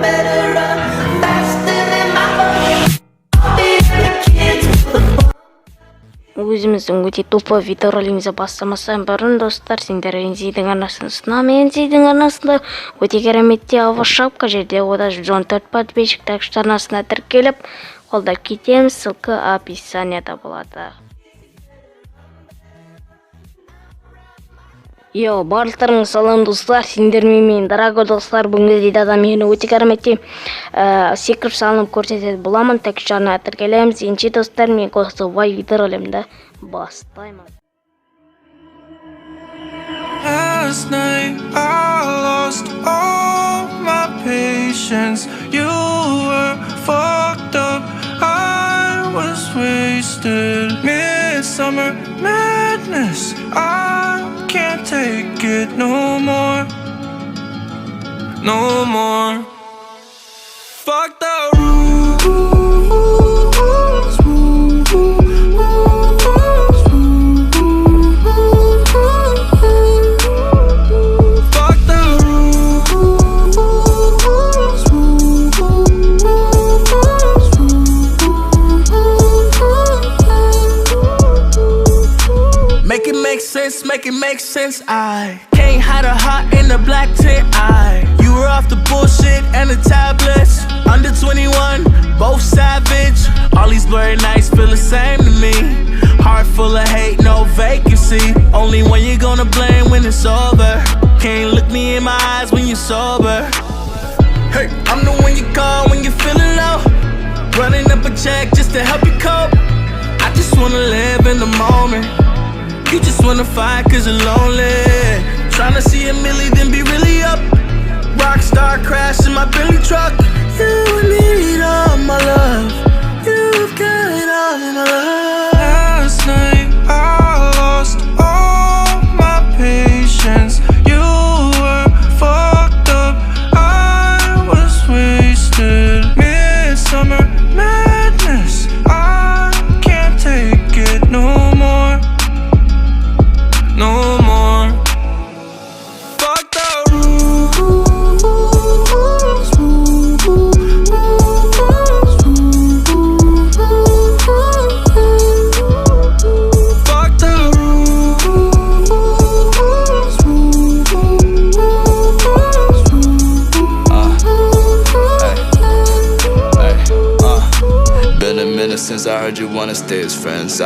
better run faster than my bullets. All the other kids with the өзіміздің өте топы видеоролигімізді бастамастан бұрын достар, сендер рензидің арнасында мен рензидің арнасында өте кереметте ауыр шапка жерде ода 114 подписчик, так что арнасына тіркеліп қолдап кетеміз, ссылка описанияда болады. Йо, барлықтарыңыз салам достар, сендермен мен дорогой достар, бүгінгі видеода мені өте кереметте секіріп салынып көрсетеді боламын, так что арна тіркелеміз. Енші достар, мен қосылбай видеоролигімді бастаймын. Last night I lost all my patience. You were fucked up, I was wasted. Midsummer madness, I can't take it no more. No more. Fuck the rules. Make it make sense. I can't hide a heart in the black tent. You were off the bullshit and the tablets. Under 21, both savage. All these blurry nights feel the same to me. Heart full of hate, no vacancy. Only one you're gonna blame when it's over. Can't look me in my eyes when you're sober. Hey, I'm the one you call when you're feeling low. Running up a check just to help you cope. I just wanna live in the moment. You just wanna fight cause you're lonely. Tryna see a milli then be really up. Rockstar crash in my Billy truck. You need all my love. You've got all my love. Last night I lost all my patience. You were fucked up, I was wasted. Midsummer madness, I can't take it no more. No more. Fuck the rules. Fuck the Been a minute since I heard you wanna stay as friends.